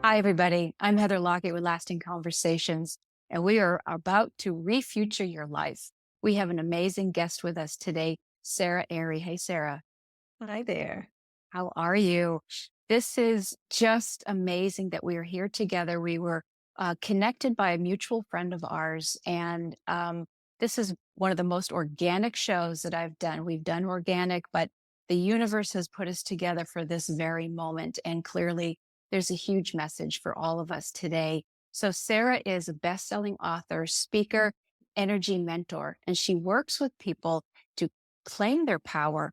Hi, everybody. I'm Heather Lockett with Lasting Conversations, and we are about to refuture your life. We have an amazing guest with us today, Sara Arey. Hey, Sara. Hi there. How are you? This is just amazing that we are here together. We were connected by a mutual friend of ours, and this is one of the most organic shows that I've done. We've done organic, but the universe has put us together for this very moment. And clearly, there's a huge message for all of us today. So, Sara is a best-selling author, speaker, energy mentor, and she works with people to claim their power,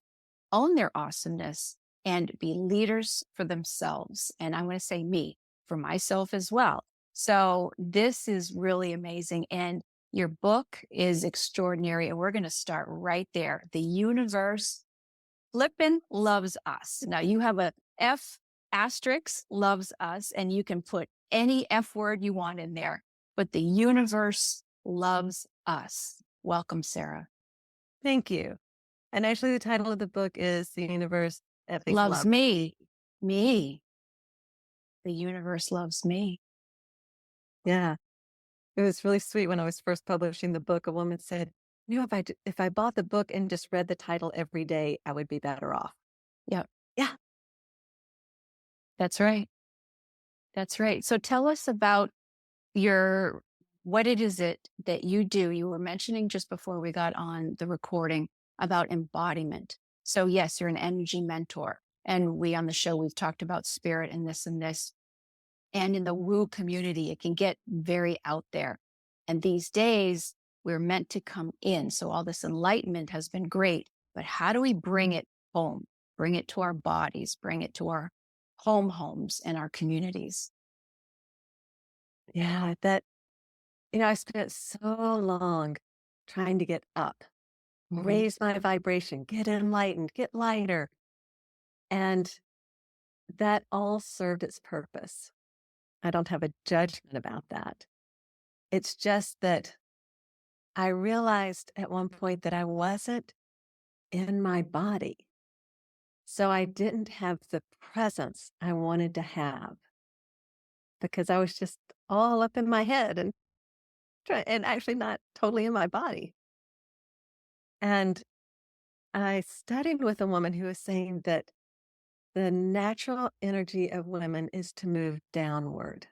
own their awesomeness, and be leaders for themselves. And I'm going to say me, for myself as well. So this is really amazing. And your book is extraordinary. And we're going to start right there. The universe flippin' loves us. Now you have a F asterisk loves us, and you can put any F word you want in there, but the universe loves us. Welcome, Sara. Thank you. And actually, the title of the book is The Universe Effing Loves Love. me. Me. The universe loves me. Yeah. It was really sweet when I was first publishing the book. A woman said, if I bought the book and just read the title every day, I would be better off. Yep. Yeah. That's right. That's right. So tell us about what it is that you do. You were mentioning just before we got on the recording about embodiment. So yes, you're an energy mentor. And we on the show, we've talked about spirit and this and this. And in the woo community, it can get very out there. And these days, we're meant to come in. So all this enlightenment has been great. But how do we bring it home? Bring it to our bodies, bring it to our homes and our communities. Yeah. I spent so long trying to get up, Mhm. raise my vibration, get enlightened, get lighter. And that all served its purpose. I don't have a judgment about that. It's just that I realized at one point that I wasn't in my body. So I didn't have the presence I wanted to have because I was just all up in my head and actually not totally in my body. And I studied with a woman who was saying that the natural energy of women is to move downward.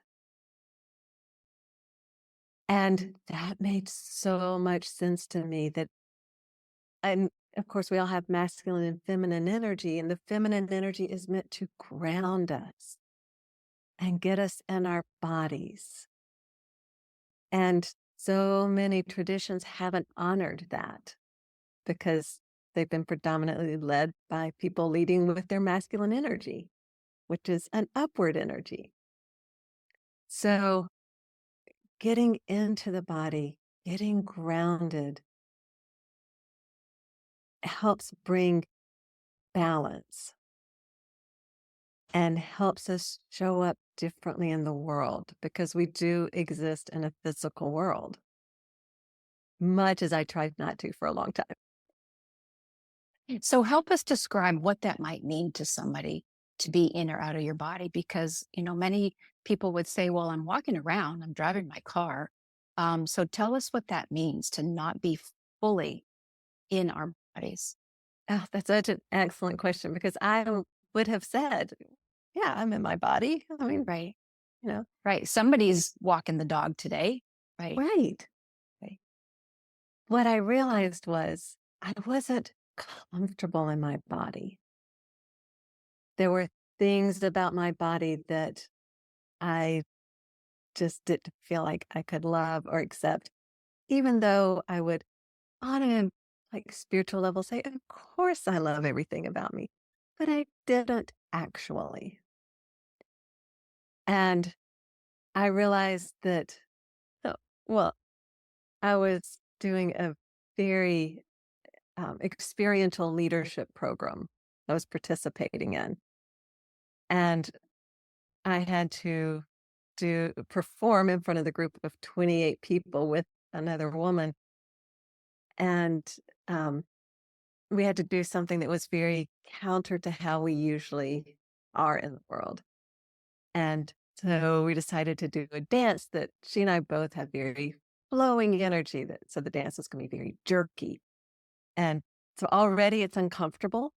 And that made so much sense to me and of course, we all have masculine and feminine energy, and the feminine energy is meant to ground us and get us in our bodies. And so many traditions haven't honored that because they've been predominantly led by people leading with their masculine energy, which is an upward energy. So getting into the body, getting grounded helps bring balance and helps us show up differently in the world because we do exist in a physical world, much as I tried not to for a long time. So help us describe what that might mean to somebody to be in or out of your body, because many people would say, "Well, I'm walking around, I'm driving my car." So tell us what that means to not be fully in our bodies. Oh, that's such an excellent question because would have said, yeah, I'm in my body. I mean, Right, you know, right. Somebody's walking the dog today, right? right. Right. What I realized was I wasn't comfortable in my body. There were things about my body that I just didn't feel like I could love or accept, even though I would, on a spiritual level, say, "Of course, I love everything about me," but I didn't actually. And I realized that, oh, well, I was doing a very experiential leadership program I was participating in, and I had to perform in front of the group of 28 people with another woman, and um, we had to do something that was very counter to how we usually are in the world. And So we decided to do a dance that she and I both have very flowing energy that so the dance is going to be very jerky. And so already it's uncomfortable.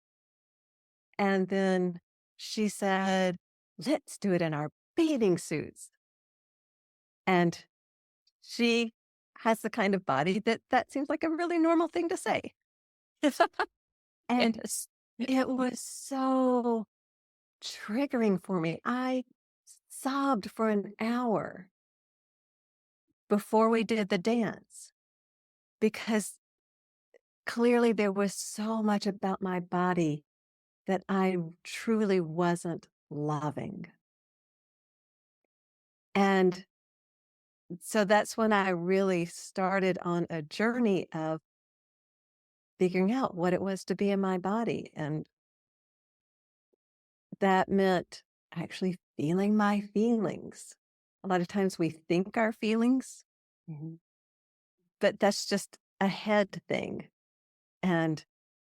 And then she said, let's do it in our bathing suits. And she has the kind of body that seems like a really normal thing to say. And Yes. it was so triggering for me. I sobbed for an hour before we did the dance because clearly there was so much about my body that I truly wasn't loving. And so that's when I really started on a journey of figuring out what it was to be in my body. And that meant actually feeling my feelings. A lot of times we think our feelings, Mhm. but that's just a head thing. And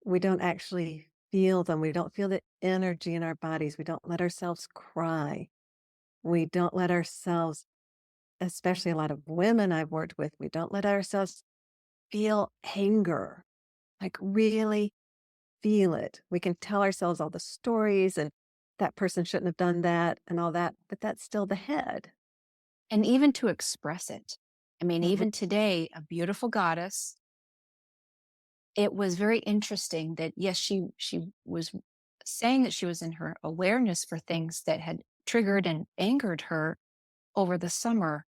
we don't actually feel them. We don't feel the energy in our bodies. We don't let ourselves cry. We don't let ourselves, especially a lot of women I've worked with, we don't let ourselves feel anger, like really feel it. We can tell ourselves all the stories and that person shouldn't have done that and all that, but that's still the head. And even to express it. I mean, Mhm. even today, a beautiful goddess, it was very interesting that, yes, she was saying that she was in her awareness for things that had triggered and angered her over the summer.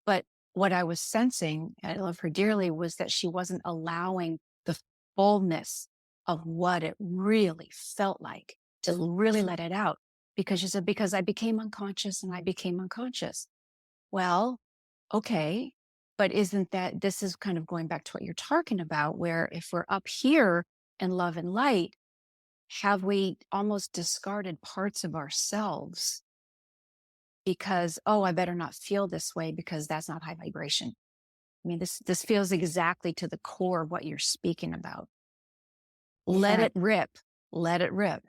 But what I was sensing, I love her dearly, was that she wasn't allowing the fullness of what it really felt like to really let it out. Because she said, because I became unconscious and I became unconscious. Well, okay. But isn't that this is kind of going back to what you're talking about, where if we're up here in love and light, have we almost discarded parts of ourselves because, oh, I better not feel this way because that's not high vibration. I mean, this feels exactly to the core of what you're speaking about. Let Yeah. it rip. Let it rip.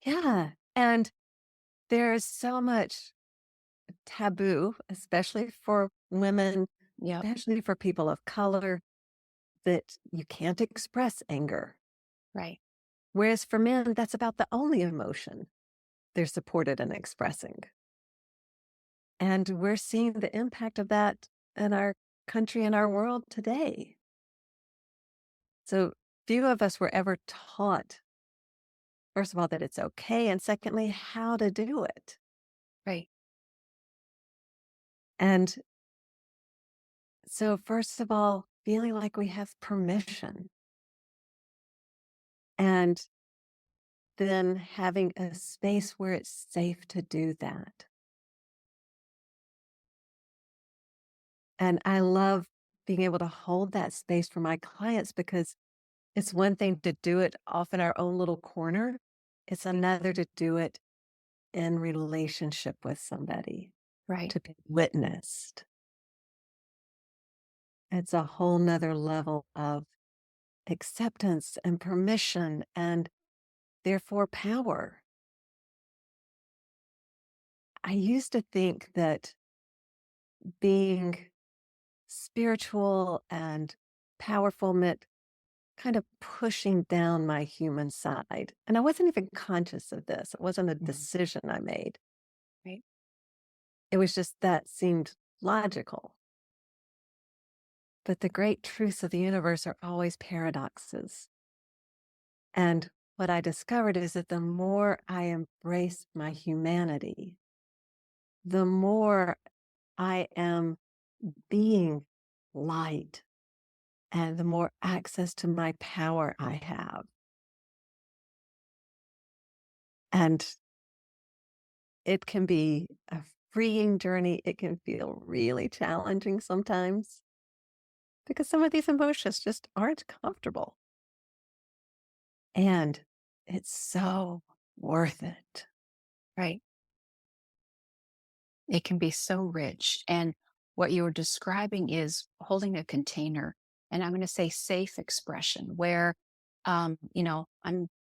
Yeah. And there's so much taboo, especially for women, Yep. especially for people of color, that you can't express anger. Right. Whereas for men, that's about the only emotion they're supported in expressing. And we're seeing the impact of that in our country and our world today. So few of us were ever taught, first of all, that it's okay. And secondly, how to do it. Right. And so, first of all, feeling like we have permission and then having a space where it's safe to do that. And I love being able to hold that space for my clients because it's one thing to do it off in our own little corner. It's another to do it in relationship with somebody, Right. to be witnessed. It's a whole nother level of acceptance and permission and therefore power. I used to think that being spiritual and powerful meant kind of pushing down my human side. And I wasn't even conscious of this. It wasn't a Mhm. decision I made. Right. It was just that seemed logical. But the great truths of the universe are always paradoxes. And what I discovered is that the more I embrace my humanity, the more I am being light and the more access to my power I have. And it can be a freeing journey. It can feel really challenging sometimes because some of these emotions just aren't comfortable. And it's so worth it. Right. It can be so rich. And what you were describing is holding a container, and I'm going to say safe expression where, I'm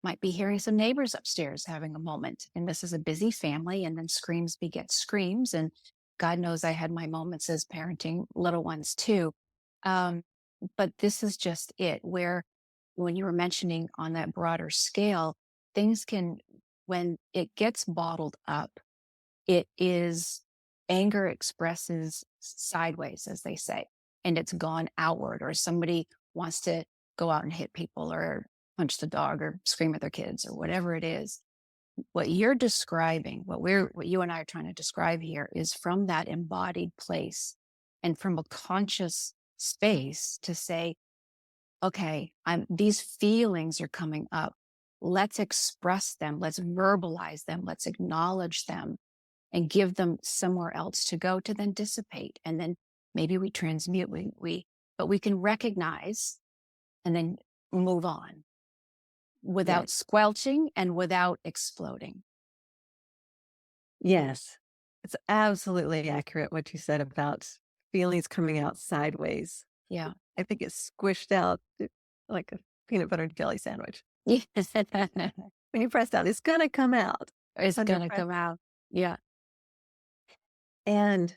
might be hearing some neighbors upstairs having a moment. And this is a busy family, and then screams beget screams. And God knows I had my moments as parenting little ones too. Um, but this is just it, where when you were mentioning on that broader scale, things can, when it gets bottled up, it is anger expresses sideways, as they say, and it's gone outward, or somebody wants to go out and hit people or punch the dog or scream at their kids or whatever it is. What you're describing, what you and I are trying to describe here is from that embodied place and from a conscious space to say, okay, these feelings are coming up. Let's express them. Let's verbalize them. Let's acknowledge them and give them somewhere else to go to then dissipate. And then maybe we transmute, but we can recognize and then move on Yes. without squelching and without exploding. Yes. It's absolutely accurate what you said about feelings coming out sideways. Yeah. I think it's squished out like a peanut butter and jelly sandwich. Yes. When you press down, it's gonna come out It's under going to pressure. come out. Yeah. And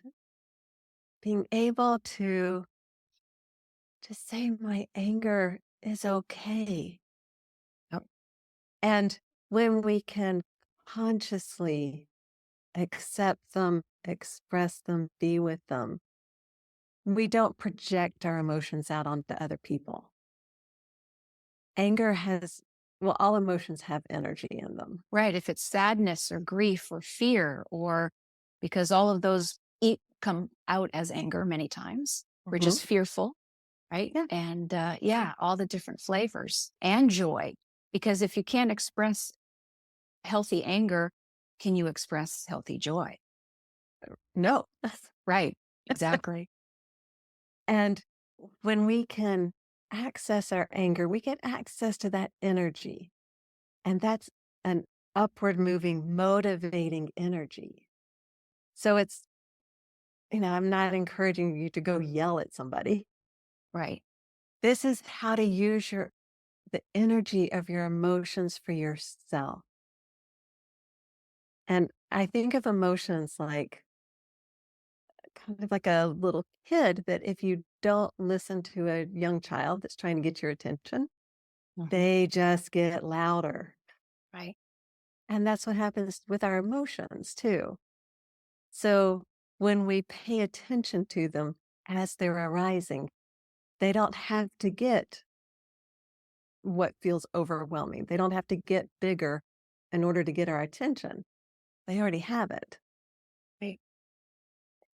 being able to just say my anger is okay. Yep. And when we can consciously accept them, express them, be with them, we don't project our emotions out onto other people. Anger has, well, all emotions have energy in them. Right. If it's sadness or grief or fear, or because all of those come out as anger many times, we're Mhm. just fearful. Right. Yeah. And yeah, all the different flavors and joy. Because if you can't express healthy anger, can you express healthy joy? No. Right. Exactly. And when we can access our anger, we get access to that energy. And that's an upward moving, motivating energy. So it's, I'm not encouraging you to go yell at somebody. Right. This is how to use the energy of your emotions for yourself. And I think of emotions like kind of like a little kid that if you don't listen to a young child that's trying to get your attention, Mhm. they just get louder. Right. And that's what happens with our emotions too. So when we pay attention to them as they're arising, they don't have to get what feels overwhelming. They don't have to get bigger in order to get our attention. They already have it. Right.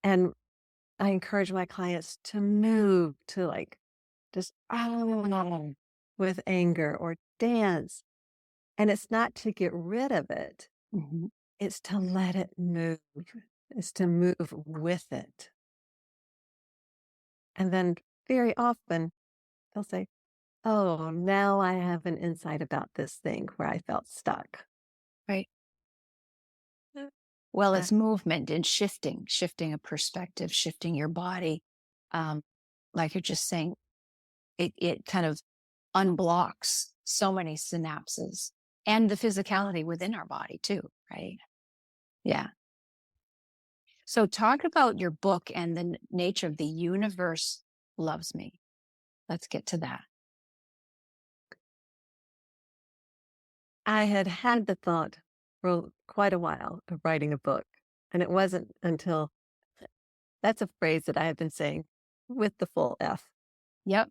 And I encourage my clients to move to like just with anger or dance. And it's not to get rid of it, Mhm. it's to let it move, it's to move with it. And then very often they'll say, oh, now I have an insight about this thing where I felt stuck. Right. Uh, Well, uh, it's movement and shifting a perspective, shifting your body. Um, like you're just saying, it kind of unblocks so many synapses and the physicality within our body too, right? Yeah. So talk about your book and the nature of the universe loves me. Let's get to that. I had had the thought for quite a while of writing a book. And it wasn't until that's a phrase that I have been saying with the full F Yep.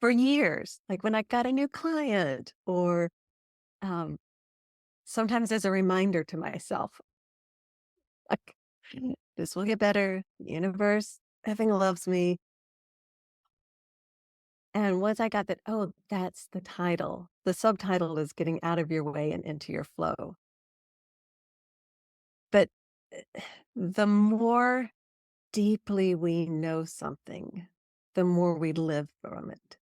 for years. Like when I got a new client, or um, sometimes as a reminder to myself, like, this will get better. The universe effing loves me. And once I got that, oh, that's the title. The subtitle is Getting Out of Your Way and Into Your Flow. But the more deeply we know something, the more we live from it.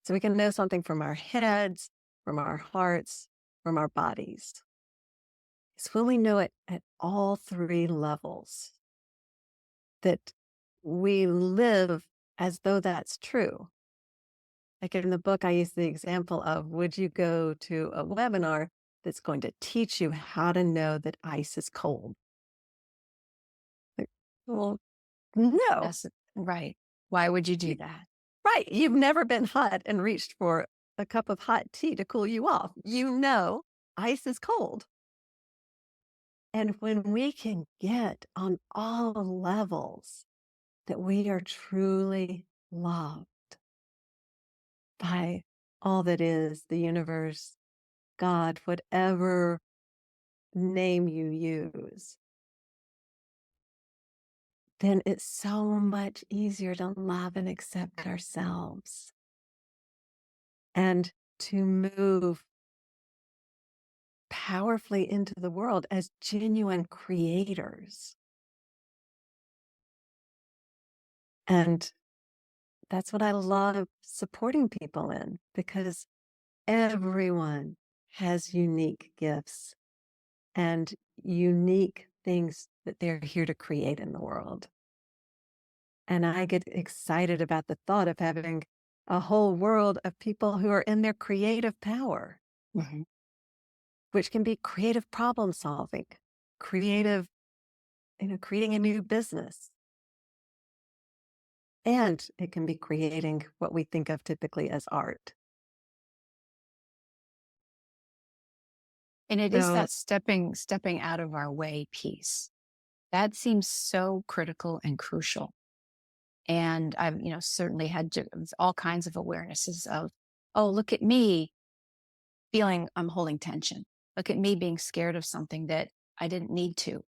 So we can know something from our heads, from our hearts, from our bodies. It's when we know it at all three levels that we live as though that's true. Like in the book, I use the example of, would you go to a webinar that's going to teach you how to know that ice is cold? Like, well, no. That's right. Why would you do that? Right. You've never been hot and reached for a cup of hot tea to cool you off. You know ice is cold. And when we can get on all levels that we are truly loved by all that is the universe, God, whatever name you use, then it's so much easier to love and accept ourselves and to move powerfully into the world as genuine creators. And that's what I love supporting people in, because everyone has unique gifts and unique things that they're here to create in the world. And I get excited about the thought of having a whole world of people who are in their creative power, Mhm. which can be creative problem solving, creative, creating a new business. And it can be creating what we think of typically as art. And it is So, that stepping out of our way piece. That seems so critical and crucial. And I've, certainly had all kinds of awarenesses of, oh, look at me feeling I'm holding tension. Look at me being scared of something that I didn't need to,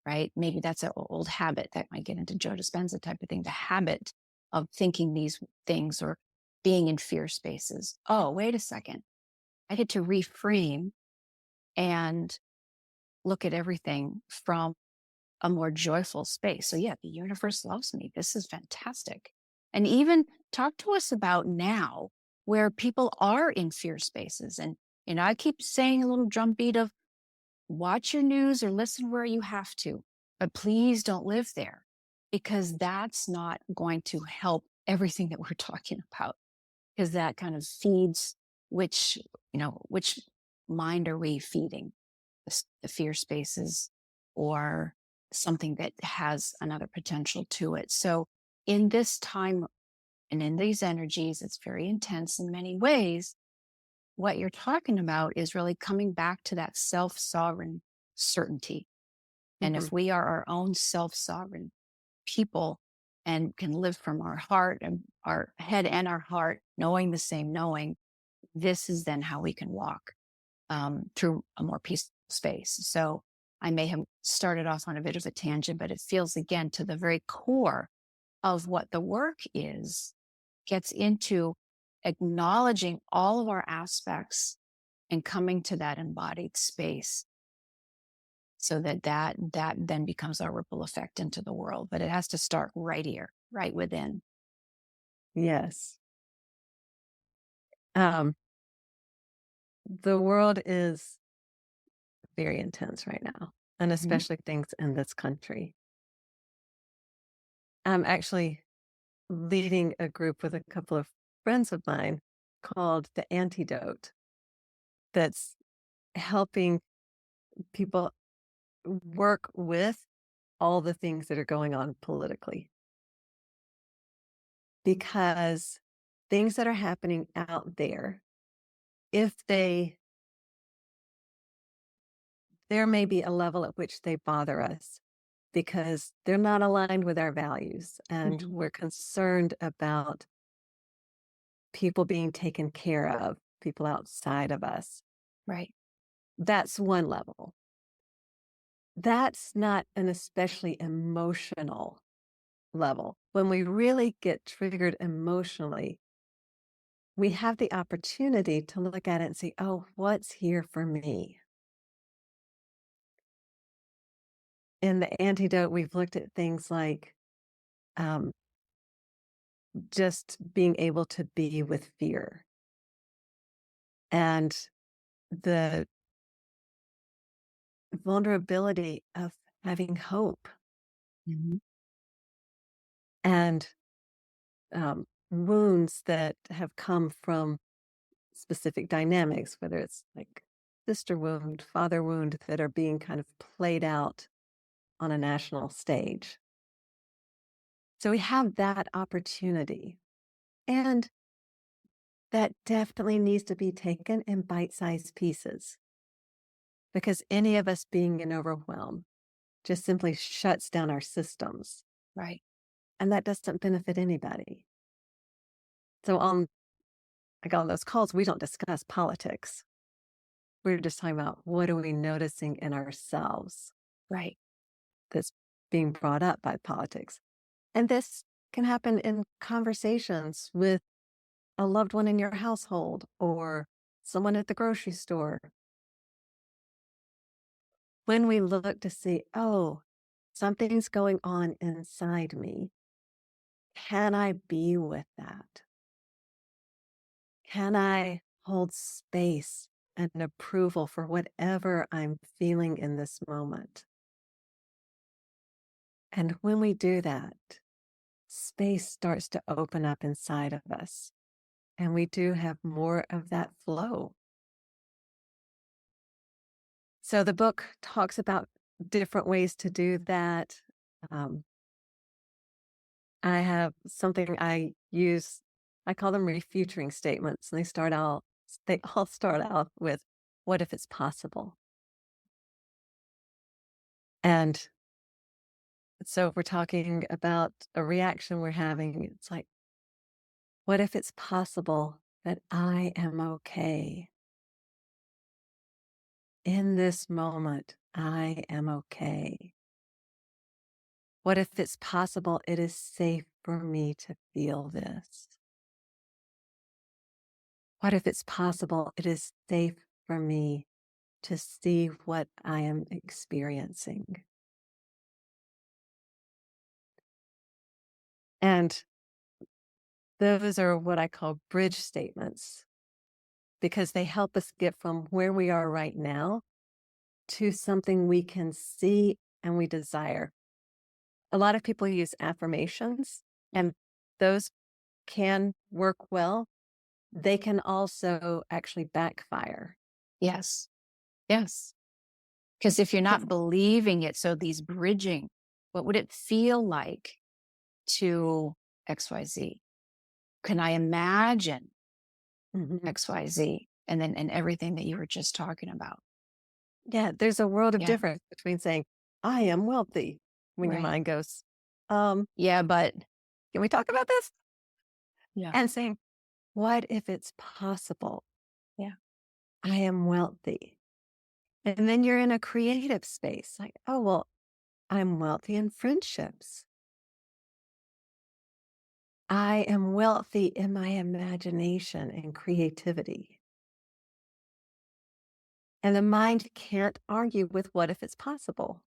right? Maybe that's an old habit that might get into Joe Dispenza type of thing, the habit of thinking these things or being in fear spaces. Oh, wait a second. I get to reframe and look at everything from a more joyful space. So, yeah, the universe loves me. This is fantastic. And even talk to us about now where people are in fear spaces. And, I keep saying a little drumbeat of watch your news or listen where you have to, but please don't live there because that's not going to help everything that we're talking about because that kind of feeds which, which mind are we feeding? The fear spaces or something that has another potential to it. So, in this time and in these energies, it's very intense in many ways. What you're talking about is really coming back to that self sovereign certainty. And mhm, if we are our own self sovereign people and can live from our heart and our head and our heart, knowing the same knowing, this is then how we can walk through a more peaceful space. So I may have started off on a bit of a tangent, but it feels again to the very core of what the work is, gets into acknowledging all of our aspects and coming to that embodied space so that then becomes our ripple effect into the world. But it has to start right here, right within. yes. Um, the world is very intense right now, and Mhm. especially things in this country. I'm actually leading a group with a couple of friends of mine called The Antidote that's helping people work with all the things that are going on politically, because things that are happening out there, if there may be a level at which they bother us because they're not aligned with our values and Mhm. we're concerned about people being taken care of, people outside of us. Right. That's one level. That's not an especially emotional level. When we really get triggered emotionally, we have the opportunity to look at it and say, oh, what's here for me? In the antidote, we've looked at things like um, just being able to be with fear and the vulnerability of having hope Mhm. and wounds that have come from specific dynamics, whether it's like sister wound, father wound, that are being kind of played out on a national stage. So we have that opportunity. And that definitely needs to be taken in bite-sized pieces because any of us being in overwhelm just simply shuts down our systems, Right. and that doesn't benefit anybody. So on like on those calls, we don't discuss politics. We're just talking about what are we noticing in ourselves Right. that's being brought up by politics. And this can happen in conversations with a loved one in your household or someone at the grocery store. When we look to see, oh, something's going on inside me, can I be with that? Can I hold space and approval for whatever I'm feeling in this moment? And when we do that, space starts to open up inside of us, and we do have more of that flow. So the book talks about different ways to do that. Um, I have something I use, I call them refuturing statements, and they all start out with, what if it's possible? And so if we're talking about a reaction we're having, it's like, what if it's possible that I am okay? In this moment, I am okay. What if it's possible it is safe for me to feel this? What if it's possible it is safe for me to see what I am experiencing? And those are what I call bridge statements because they help us get from where we are right now to something we can see and we desire. A lot of people use affirmations, and those can work well. They can also actually backfire. Yes. Yes. Because if you're 'Cause not believing it, so these bridging, what would it feel like to XYZ? Can I imagine Mhm. XYZ? And then and everything that you were just talking about. Yeah, there's a world of Yeah. difference between saying, "I am wealthy," when your Right. mind goes, um, Yeah, but "Can we talk about this?" yeah. And saying, "What if it's possible Yeah. I am wealthy?" And then you're in a creative space, like, "Oh, well, I'm wealthy in friendships. I am wealthy in my imagination and creativity." And the mind can't argue with what if it's possible.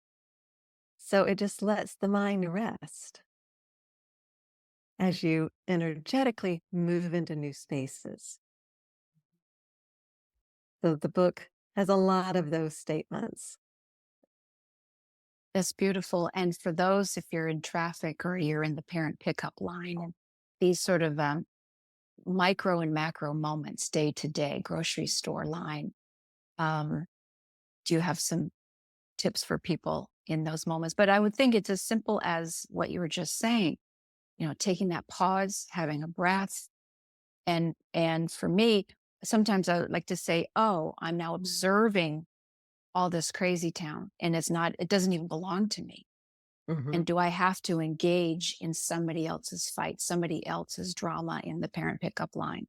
So it just lets the mind rest as you energetically move into new spaces. So the book has a lot of those statements. That's beautiful. And for those, if you're in traffic or you're in the parent pickup line and these sort of micro and macro moments, day to day, grocery store line, um, do you have some tips for people in those moments? But I would think it's as simple as what you were just saying, taking that pause, having a breath. And for me, sometimes I would like to say, oh, I'm now observing all this crazy town and it doesn't even belong to me. Mhm. And do I have to engage in somebody else's fight, somebody else's drama in the parent pickup line?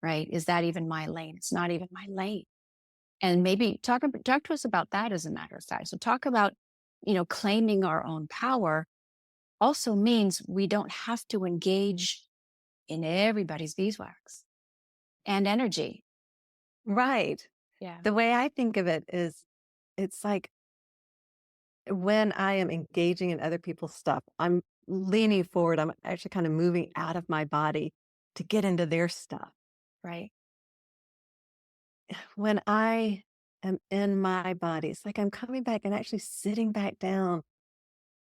Right? Is that even my lane? It's not even my lane. And maybe talk to us about that as a matter of fact. So talk about, claiming our own power also means we don't have to engage in everybody's beeswax and energy. Right. Yeah. The way I think of it is it's like when I am engaging in other people's stuff, I'm leaning forward. I'm actually kind of moving out of my body to get into their stuff. Right. When I am in my body, it's like I'm coming back and actually sitting back down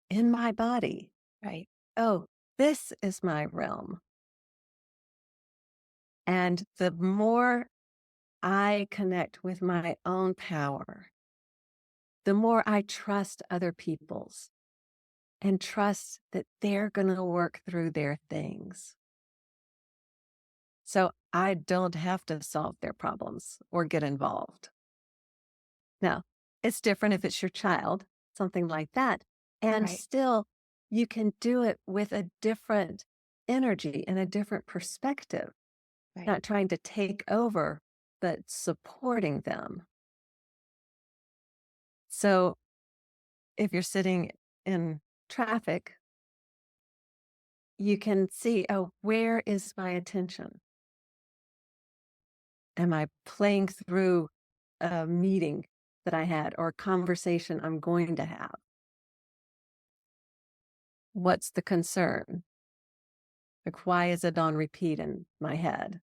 in my body. Right. Oh, this is my realm. And the more I connect with my own power, the more I trust other people's and trust that they're going to work through their things. So I don't have to solve their problems or get involved. Now, it's different if it's your child, something like that. And Right. still, you can do it with a different energy and a different perspective, Right. not trying to take over, but supporting them. So if you're sitting in traffic, you can see, oh, where is my attention? Am I playing through a meeting that I had or a conversation I'm going to have? What's the concern? Like, why is it on repeat in my head?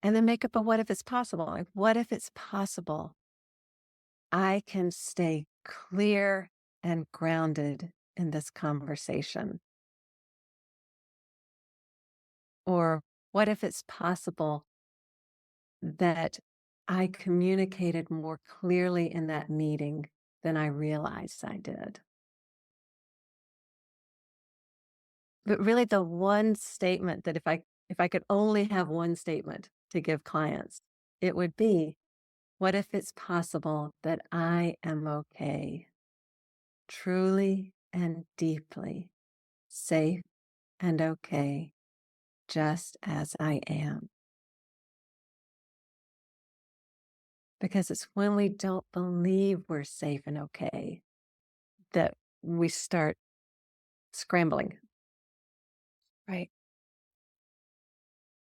And then make up a what if it's possible. Like, what if it's possible I can stay clear and grounded in this conversation? Or what if it's possible that I communicated more clearly in that meeting than I realized I did? But really the one statement that if I could only have one statement to give clients, it would be, what if it's possible that I am okay, truly and deeply safe and okay, just as I am? Because it's when we don't believe we're safe and okay that we start scrambling. Right.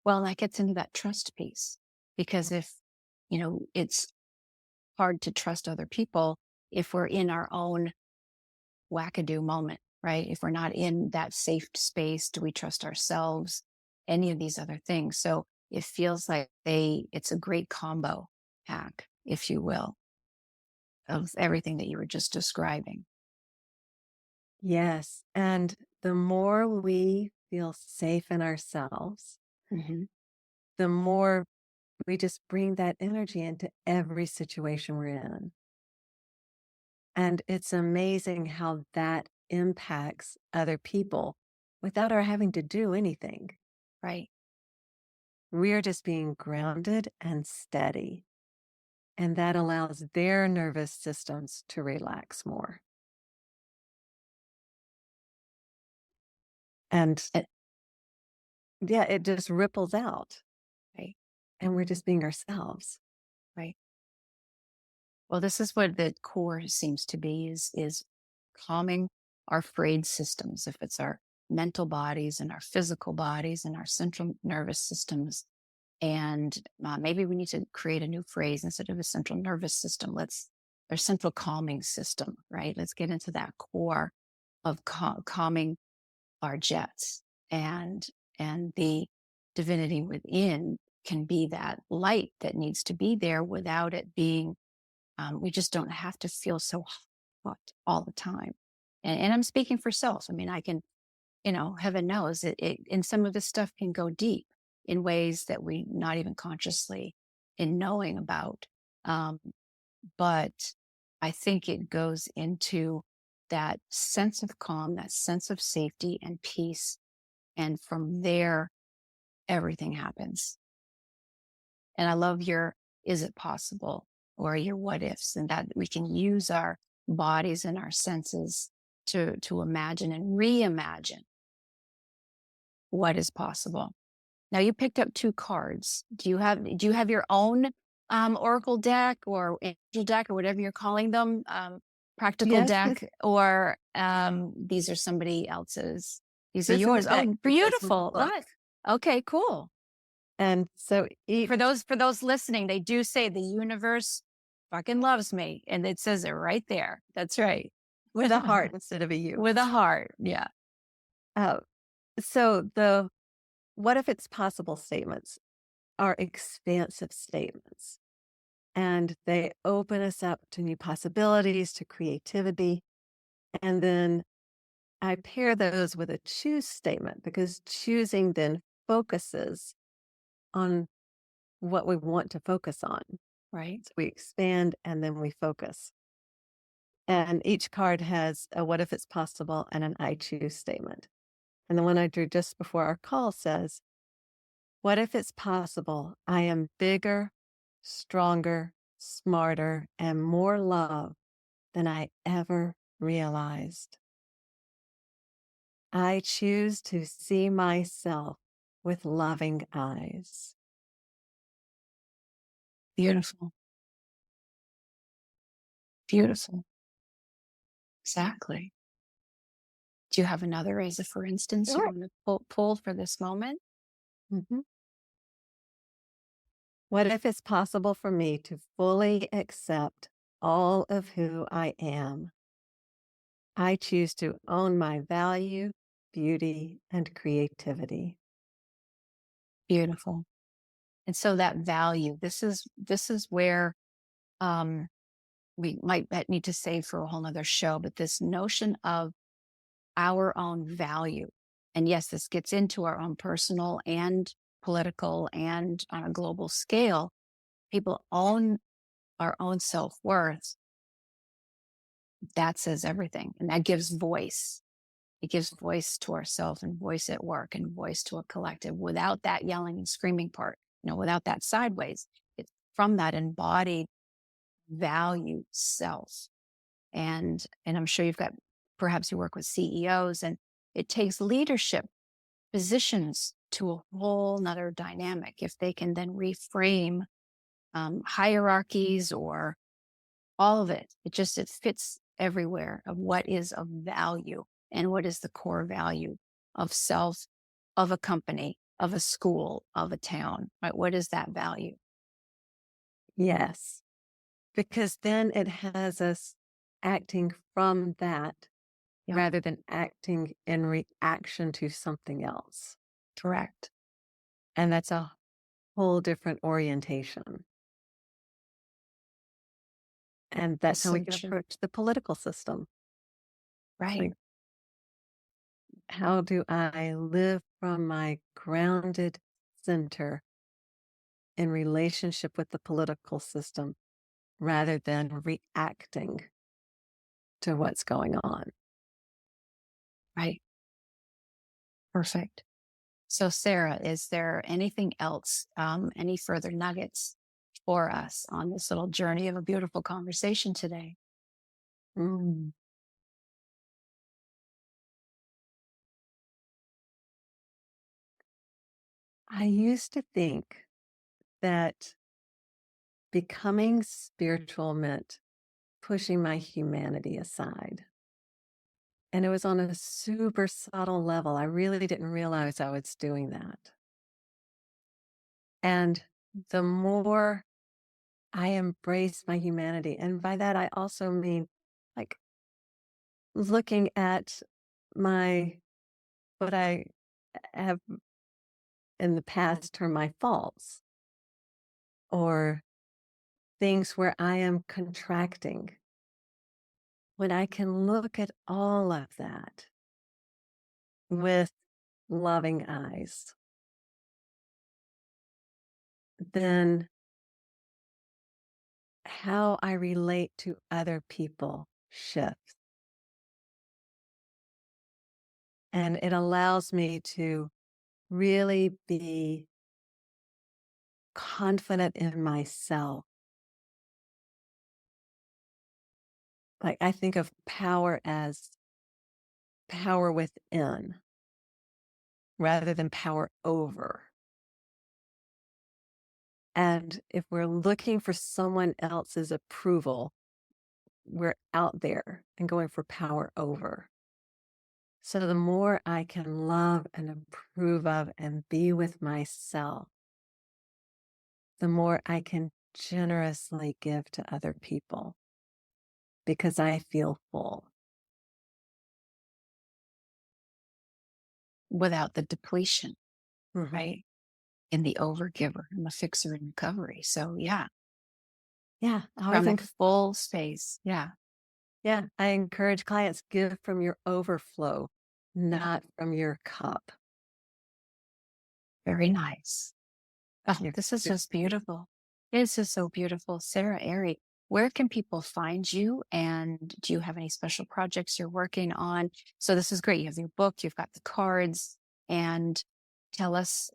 Well, that gets into that trust piece because if, it's hard to trust other people if we're in our own wackadoo moment, right? If we're not in that safe space, do we trust ourselves? Any of these other things. So it feels like it's a great combo hack, if you will, of everything that you were just describing. Yes. And the more we feel safe in ourselves, Hmm. the more we just bring that energy into every situation we're in. And it's amazing how that impacts other people without our having to do anything. Right. We're just being grounded and steady. And that allows their nervous systems to relax more. And Eh, yeah, it just ripples out. Right. And we're just being ourselves. Right. Well, this is what the core seems to be is calming our frayed systems. If it's our mental bodies and our physical bodies and our central nervous systems. And maybe we need to create a new phrase instead of a central nervous system. Our central calming system, right? Let's get into that core of calming our jets, and the divinity within can be that light that needs to be there without it being. We just don't have to feel so hot all the time. And I'm speaking for self. I mean, I can, heaven knows and some of this stuff can go deep in ways that we not even consciously in knowing about. Um, but I think it goes into that sense of calm, that sense of safety and peace. And from there, everything happens. And I love your is it possible or your what ifs, and that we can use our bodies and our senses to imagine and reimagine what is possible. Now you picked up two cards. Do you have your own oracle deck or angel deck or whatever you're calling them? Practical Yes, deck, or these are somebody else's. These are this is a yours. deck Oh, that goes with the beautiful. book. What? Okay, cool. And so For each those listening, they do say the universe fucking loves me, and it says it right there. That's right. with a heart instead of a U. With a heart. Yeah. Uh, so the what if it's possible statements are expansive statements, and they open us up to new possibilities, to creativity. And then I pair those with a choose statement because choosing then focuses on what we want to focus on. Right. So we expand and then we focus. And each card has a what if it's possible and an I choose statement. And the one I drew just before our call says, what if it's possible I am bigger, stronger, smarter, and more love than I ever realized? I choose to see myself with loving eyes. Beautiful. Beautiful. Exactly. Do you have another as a for instance you Sure. want to pull for this moment? Mhm. What if it's possible for me to fully accept all of who I am? I choose to own my value, beauty, and creativity. Beautiful. And so that value, this is where um, we might need to save for a whole nother show, but this notion of our own value. And yes, this gets into our own personal and political and on a global scale. People own our own self worth. That says everything. And that gives voice. It gives voice to ourselves and voice at work and voice to a collective without that yelling and screaming part, without that sideways. It's from that embodied value self. And I'm sure you've got perhaps you work with CEOs and it takes leadership positions to a whole nother dynamic if they can then reframe hierarchies or all of it. It fits everywhere of what is of value and what is the core value of self, of a company, of a school, of a town, right? What is that value? Yes, because then it has us acting from that Yep, rather than acting in reaction to something else. correct. And that's a whole different orientation. And that's how we So can true. approach the political system. Right. Like, how do I live from my grounded center in relationship with the political system rather than reacting to what's going on? Right. Perfect. So, Sarah, is there anything else, any further nuggets for us on this little journey of a beautiful conversation today? Mm. I used to think that becoming spiritual meant pushing my humanity aside. And it was on a super subtle level. I really didn't realize I was doing that. And the more I embrace my humanity, and by that I also mean like looking at my, what I have in the past termed my faults or things where I am contracting, when I can look at all of that with loving eyes, then how I relate to other people shifts. And it allows me to really be confident in myself. Like I think of power as power within rather than power over. And if we're looking for someone else's approval, we're out there and going for power over. So the more I can love and approve of and be with myself, the more I can generously give to other people because I feel full. Without the depletion, Mhm. right? In the overgiver and the fixer in recovery. So, yeah, Yeah, from a full space. Yeah, I encourage clients give from your overflow, not from your cup. very nice. Oh, You're this is super just sweet. beautiful. This is so beautiful. Sarah Arey, where can people find you? And do you have any special projects you're working on? So this is great. You have your book, you've got the cards, and tell us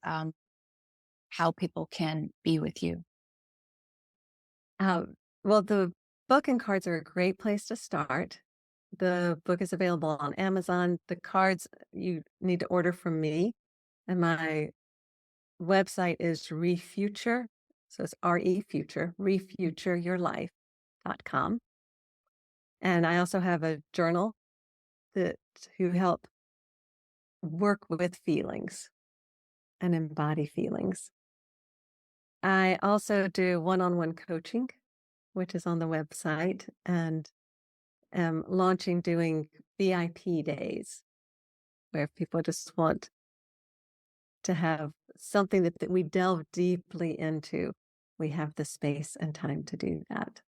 how people can be with you. Well, the book and cards are a great place to start. The book is available on Amazon. The cards you need to order from me, and my website is Refuture. So it's Refuture, refutureyourlife.com. And I also have a journal that to help work with feelings and embody feelings. I also do one-on-one coaching, which is on the website, and am launching doing VIP days where people just want to have something that we delve deeply into. We have the space and time to do that.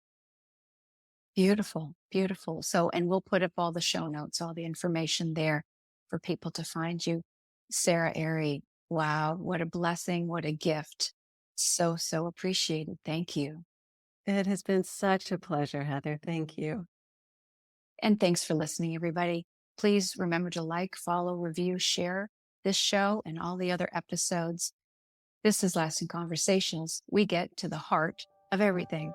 Beautiful, beautiful. So, and we'll put up all the show notes, all the information there for people to find you. Sarah Arey, wow, what a blessing, what a gift. So, so appreciated. Thank you. It has been such a pleasure, Heather. Thank you. And thanks for listening, everybody. Please remember to like, follow, review, share this show and all the other episodes. This is Lasting Conversations. We get to the heart of everything.